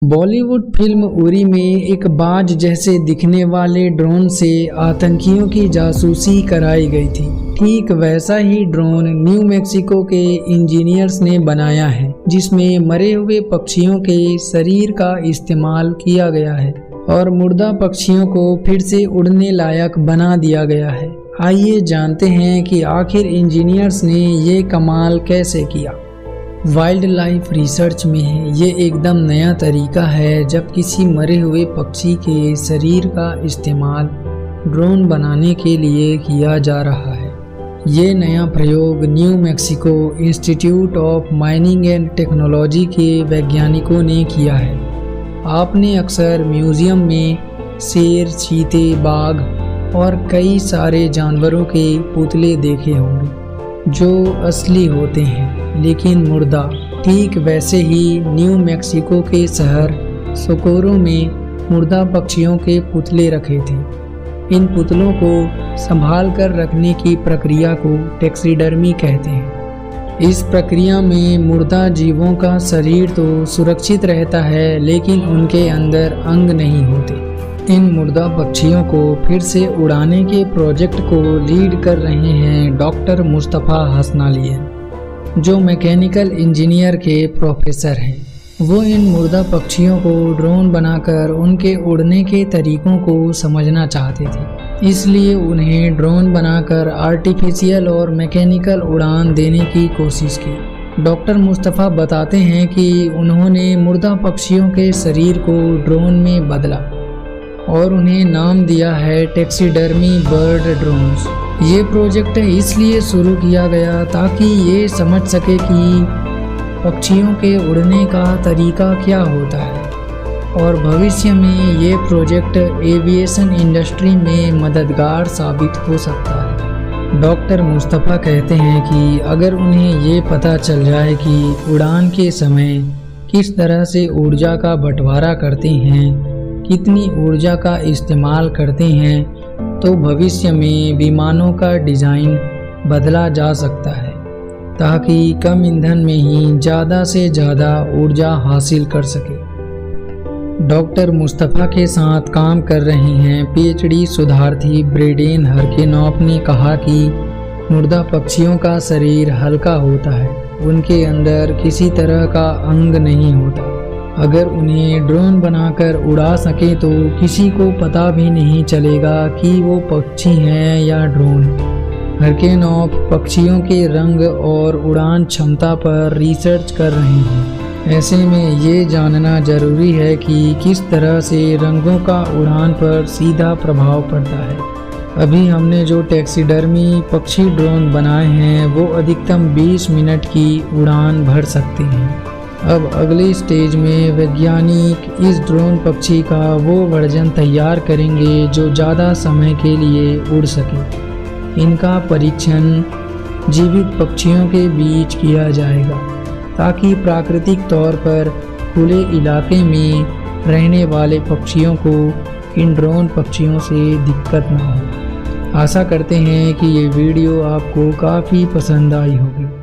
Bollywood film Uri में एक बाज जैसे दिखने वाले ड्रोन से आतंकियों की जासूसी कराई गई थी। ठीक वैसा ही ड्रोन न्यू मैक्सिको के इंजीनियर्स ने बनाया है, जिसमें मरे हुए पक्षियों के शरीर का इस्तेमाल किया गया है और मुर्दा पक्षियों को फिर से उड़ने लायक बना दिया गया है। आइए जानते हैं कि आखिर इंजीनियर्स ने ये कमाल कैसे किया। वाइल्ड लाइफ रिसर्च में ये एकदम नया तरीका है जब किसी मरे हुए पक्षी के शरीर का इस्तेमाल ड्रोन बनाने के लिए किया जा रहा है। ये नया प्रयोग new Mexico institute of mining and technology के वैज्ञानिकों ने किया है। आपने अक्सर म्यूजियम में शेर, चीते, बाघ और कई सारे जानवरों के पुतले देखे होंगे जो असली होते हैं, लेकिन मुर्दा। ठीक वैसे ही न्यू मैक्सिको के शहर सोकोरो में मुर्दा पक्षियों के पुतले रखे थे। इन पुतलों को संभाल कर रखने की प्रक्रिया को टैक्सीडर्मी कहते हैं। इस प्रक्रिया में मुर्दा जीवों का शरीर तो सुरक्षित रहता है, लेकिन उनके अंदर अंग नहीं होते। इन मुर्दा पक्षियों को फिर से उड़ाने के प्रोजेक्ट को लीड कर रहे हैं डॉक्टर मुस्तफ़ा हसनालियन, जो मैकेनिकल इंजीनियर के प्रोफेसर हैं। वो इन मुर्दा पक्षियों को ड्रोन बनाकर उनके उड़ने के तरीकों को समझना चाहते थे, इसलिए उन्हें ड्रोन बनाकर आर्टिफिशियल और मैकेनिकल उड़ान देने की कोशिश की। डॉक्टर मुस्तफ़ा बताते हैं कि उन्होंने मुर्दा पक्षियों के शरीर को ड्रोन में बदला और उन्हें नाम दिया है टैक्सीडर्मी बर्ड ड्रोन्स। ये प्रोजेक्ट इसलिए शुरू किया गया ताकि ये समझ सके कि पक्षियों के उड़ने का तरीका क्या होता है और भविष्य में ये प्रोजेक्ट एविएशन इंडस्ट्री में मददगार साबित हो सकता है। डॉक्टर मुस्तफ़ा कहते हैं कि अगर उन्हें ये पता चल जाए कि उड़ान के समय किस तरह से ऊर्जा का बंटवारा करते हैं, कितनी ऊर्जा का इस्तेमाल करते हैं, तो भविष्य में विमानों का डिज़ाइन बदला जा सकता है ताकि कम ईंधन में ही ज़्यादा से ज़्यादा ऊर्जा हासिल कर सके। डॉक्टर मुस्तफ़ा के साथ काम कर रहे हैं पीएचडी शोधार्थी ब्रेडेन हरकेनॉफ ने कहा कि मुर्दा पक्षियों का शरीर हल्का होता है, उनके अंदर किसी तरह का अंग नहीं होता। अगर उन्हें ड्रोन बनाकर उड़ा सकें तो किसी को पता भी नहीं चलेगा कि वो पक्षी हैं या ड्रोन। हरकेनॉफ पक्षियों के रंग और उड़ान क्षमता पर रिसर्च कर रहे हैं। ऐसे में ये जानना ज़रूरी है कि किस तरह से रंगों का उड़ान पर सीधा प्रभाव पड़ता है। अभी हमने जो टैक्सीडर्मी पक्षी ड्रोन बनाए हैं वो अधिकतम 20 मिनट की उड़ान भर सकते हैं। अब अगले स्टेज में वैज्ञानिक इस ड्रोन पक्षी का वो वर्जन तैयार करेंगे जो ज़्यादा समय के लिए उड़ सके। इनका परीक्षण जीवित पक्षियों के बीच किया जाएगा ताकि प्राकृतिक तौर पर खुले इलाके में रहने वाले पक्षियों को इन ड्रोन पक्षियों से दिक्कत न हो। आशा करते हैं कि ये वीडियो आपको काफ़ी पसंद आई होगी।